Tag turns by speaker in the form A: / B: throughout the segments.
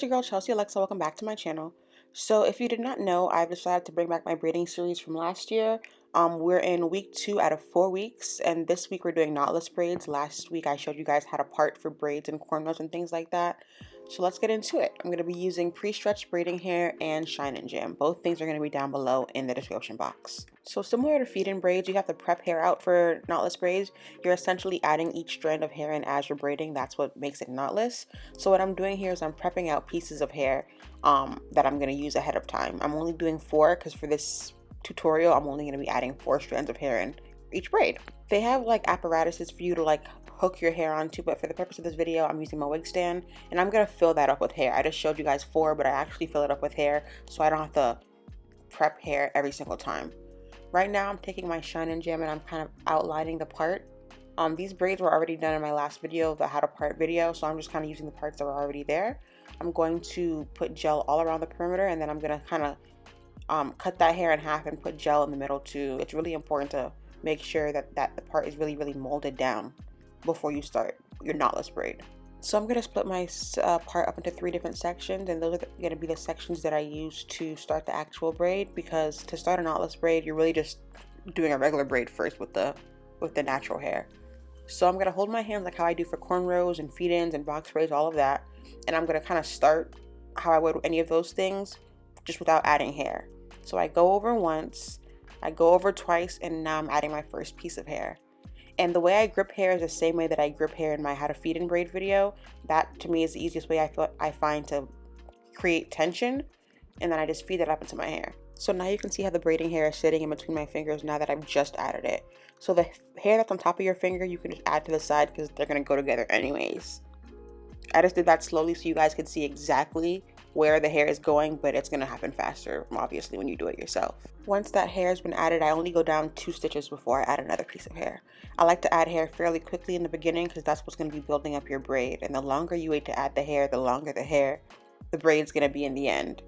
A: it's your girl Chelsea Alexa. Welcome back to my channel. So if you did not know, I've decided to bring back my braiding series from last year. We're in week 2 out of 4 weeks, and this week we're doing knotless braids. Last week I showed you guys how to part for braids and cornrows and things like that. So let's get into it. I'm going to be using pre-stretched braiding hair and shine and jam. Both things are going to be down below in the description box. So similar to feed-in braids, you have to prep hair out for knotless braids. You're essentially adding each strand of hair in as you're braiding. That's what makes it knotless. So what I'm doing here is I'm prepping out pieces of hair that I'm going to use ahead of time. I'm only doing 4 because for this tutorial I'm only going to be adding 4 strands of hair in each braid. They have like apparatuses for you to like hook your hair onto, but for the purpose of this video I'm using my wig stand and I'm going to fill that up with hair. I just showed you guys 4, but I actually fill it up with hair so I don't have to prep hair every single time. Right now I'm taking my shine and jam and I'm kind of outlining the part. These braids were already done in my last video, the how to part video, so I'm just kind of using the parts that were already there. I'm going to put gel all around the perimeter and then I'm going to kind of cut that hair in half and put gel in the middle too. It's really important to make sure that the part is really molded down before you start your knotless braid. So I'm going to split my part up into 3 different sections, and those are going to be the sections that I use to start the actual braid, because to start a knotless braid you're really just doing a regular braid first with the natural hair. So I'm going to hold my hands like how I do for cornrows and feed-ins and box braids, all of that, and I'm going to kind of start how I would any of those things just without adding hair. So I go over once, I go over twice, and now I'm adding my first piece of hair. And the way I grip hair is the same way that I grip hair in my how to feed in braid video. That to me is the easiest way I find to create tension, and then I just feed that up into my hair. So now you can see how the braiding hair is sitting in between my fingers now that I've just added it. So the hair that's on top of your finger you can just add to the side because they're going to go together anyways. I just did that slowly so you guys could see exactly where the hair is going, but it's going to happen faster obviously when you do it yourself. Once that hair has been added, I only go down 2 stitches before I add another piece of hair. I like to add hair fairly quickly in the beginning because that's what's going to be building up your braid, and the longer you wait to add the hair, the longer the braid's going to be in the end.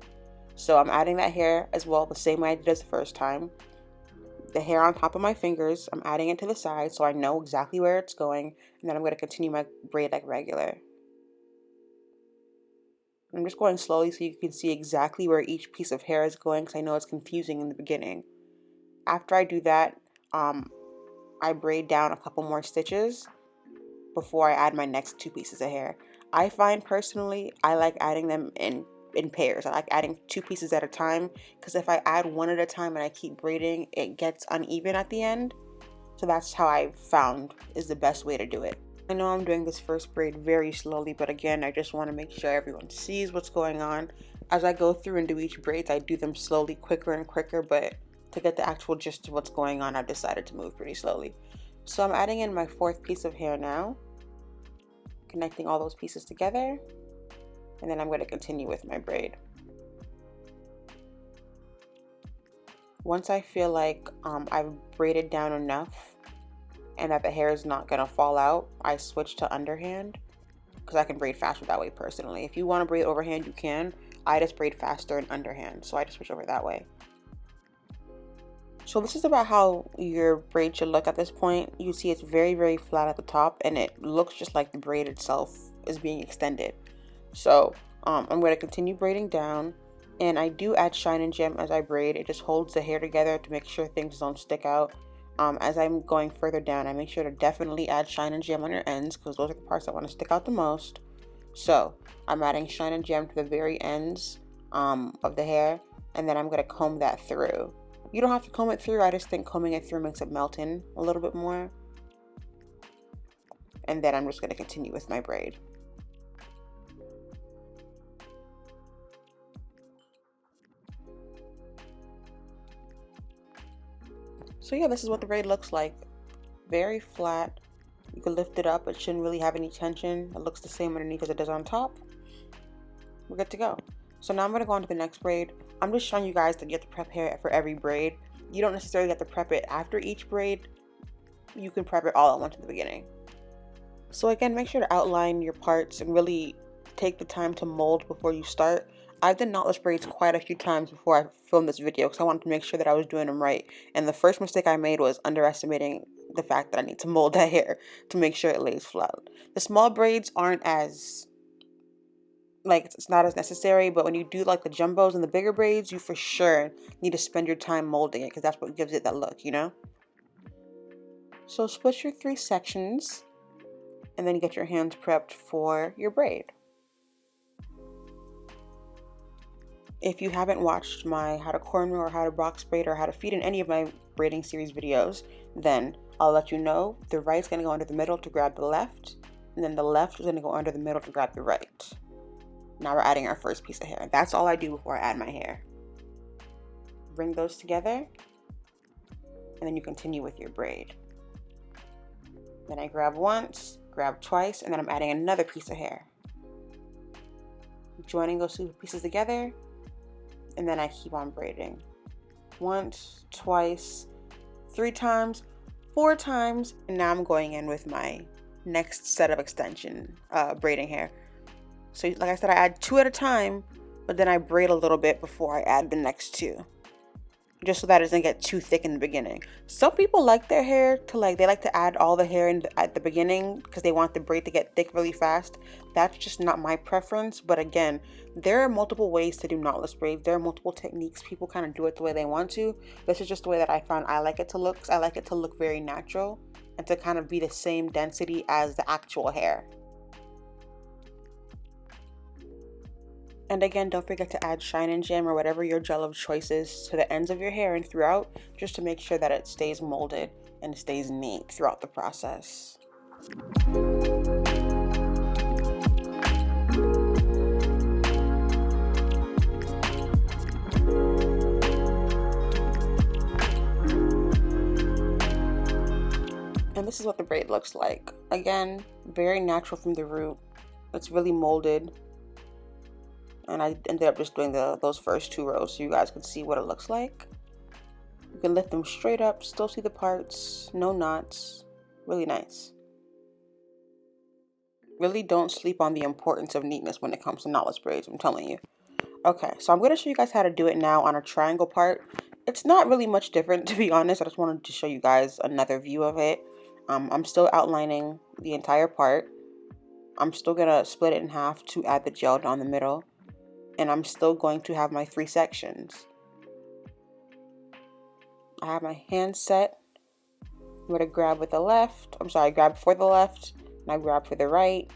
A: So I'm adding that hair as well the same way I did as the first time. The hair on top of my fingers, I'm adding it to the side so I know exactly where it's going, and then I'm going to continue my braid like regular. I'm just going slowly so you can see exactly where each piece of hair is going because I know it's confusing in the beginning. After I do that, I braid down a couple more stitches before I add my next 2 pieces of hair. I find personally I like adding them in pairs. I like adding 2 pieces at a time because if I add one at a time and I keep braiding, it gets uneven at the end. So that's how I found is the best way to do it. I know I'm doing this first braid very slowly, but again, I just want to make sure everyone sees what's going on. As I go through and do each braid, I do them slowly, quicker and quicker, but to get the actual gist of what's going on, I've decided to move pretty slowly. So I'm adding in my 4th piece of hair now, connecting all those pieces together, and then I'm going to continue with my braid. Once I feel like I've braided down enough and that the hair is not going to fall out, I switch to underhand because I can braid faster that way personally. If you want to braid overhand, you can. I just braid faster in underhand, so I just switch over that way. So this is about how your braid should look at this point. You see it's very flat at the top and it looks just like the braid itself is being extended. So I'm going to continue braiding down, and I do add shine and jam as I braid. It just holds the hair together to make sure things don't stick out. As I'm going further down, I make sure to definitely add shine and jam on your ends because those are the parts that want to stick out the most. So I'm adding shine and jam to the very ends of the hair, and then I'm going to comb that through. You don't have to comb it through, I just think combing it through makes it melt in a little bit more. And then I'm just going to continue with my braid. So yeah, this is what the braid looks like. Very flat. You can lift it up, it shouldn't really have any tension. It looks the same underneath as it does on top. We're good to go. So now I'm going to go on to the next braid. I'm just showing you guys that you have to prep hair for every braid. You don't necessarily have to prep it after each braid. You can prep it all at once at the beginning. So again, make sure to outline your parts and really take the time to mold before you start. I've done knotless braids quite a few times before I filmed this video because I wanted to make sure that I was doing them right. And the first mistake I made was underestimating the fact that I need to mold that hair to make sure it lays flat. The small braids aren't as like it's not as necessary, but when you do like the jumbos and the bigger braids, you for sure need to spend your time molding it because that's what gives it that look, you know? So split your 3 sections and then get your hands prepped for your braid. If you haven't watched my how to cornrow or how to box braid or how to feed in any of my braiding series videos, then I'll let you know the right's gonna go under the middle to grab the left, and then the left is gonna go under the middle to grab the right. Now we're adding our first piece of hair. That's all I do before I add my hair. Bring those together, and then you continue with your braid. Then I grab once, grab twice, and then I'm adding another piece of hair. Joining those 2 pieces together, and then I keep on braiding. Once, twice, 3 times, 4 times, and now I'm going in with my next set of extension braiding hair. So like I said, I add 2 at a time, but then I braid a little bit before I add the next 2. Just so that it doesn't get too thick in the beginning. Some people like their hair to they like to add all the hair at the beginning because they want the braid to get thick really fast. That's just not my preference. But again, there are multiple ways to do knotless braids. There are multiple techniques. People kind of do it the way they want to. This is just the way that I found I like it to look. I like it to look very natural and to kind of be the same density as the actual hair. And again, don't forget to add Shine and Jam or whatever your gel of choice is to the ends of your hair and throughout, just to make sure that it stays molded and stays neat throughout the process. And this is what the braid looks like. Again, very natural from the root. It's really molded. And I ended up just doing those first 2 rows so you guys can see what it looks like. You can lift them straight up, still see the parts, no knots, really nice. Really don't sleep on the importance of neatness when it comes to knotless braids, I'm telling you. Okay, so I'm going to show you guys how to do it now on a triangle part. It's not really much different, to be honest. I just wanted to show you guys another view of it. I'm still outlining the entire part. I'm still going to split it in half to add the gel down the middle. And I'm still going to have my 3 sections. I have my hand set. I'm going to grab with the left. Grab for the left. And I grab for the right.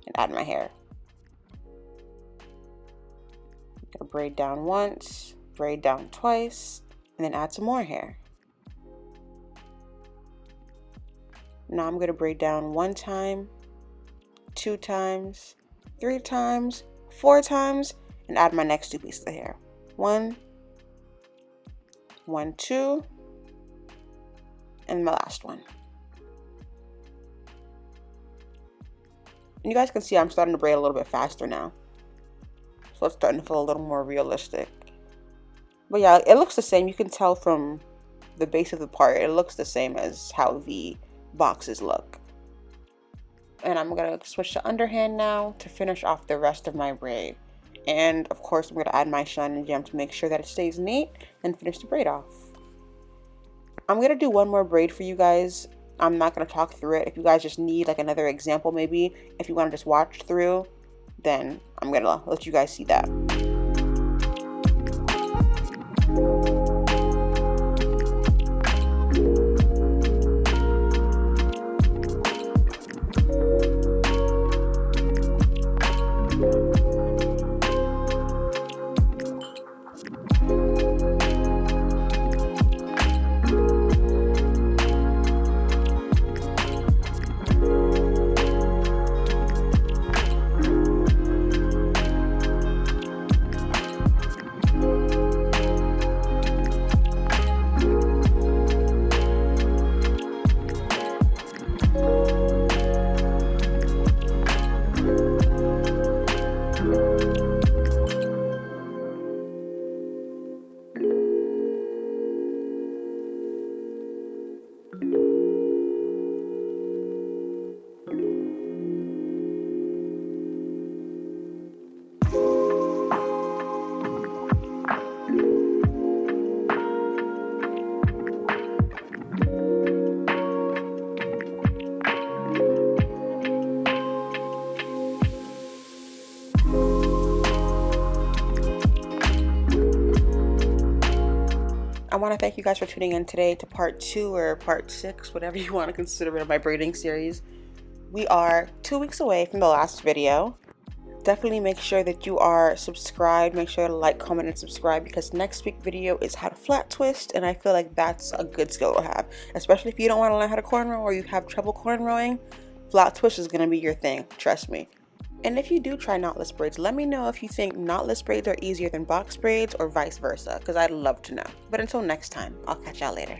A: And add my hair. I'm going to braid down once. Braid down twice. And then add some more hair. Now I'm going to braid down 1 time. 2 times. 3 times. 4 times, and add my next 2 pieces of hair. 1, 1, 2, and my last one. And you guys can see I'm starting to braid a little bit faster now. So it's starting to feel a little more realistic. But yeah, it looks the same. You can tell from the base of the part, it looks the same as how the boxes look. And I'm going to switch to underhand now to finish off the rest of my braid. And of course, I'm going to add my Shine and Jam to make sure that it stays neat and finish the braid off. I'm going to do one more braid for you guys. I'm not going to talk through it. If you guys just need like another example, maybe if you want to just watch through, then I'm going to let you guys see that. I want to thank you guys for tuning in today to part 2 or part 6, whatever you want to consider it, of my braiding series. We are 2 weeks away from the last video. Definitely make sure that you are subscribed. Make sure to like, comment, and subscribe, because next week's video is how to flat twist, and I feel like that's a good skill to have, especially if you don't want to learn how to cornrow or you have trouble cornrowing. Flat twist is going to be your thing, trust me. And if you do try knotless braids, let me know if you think knotless braids are easier than box braids or vice versa, because I'd love to know. But until next time, I'll catch y'all later.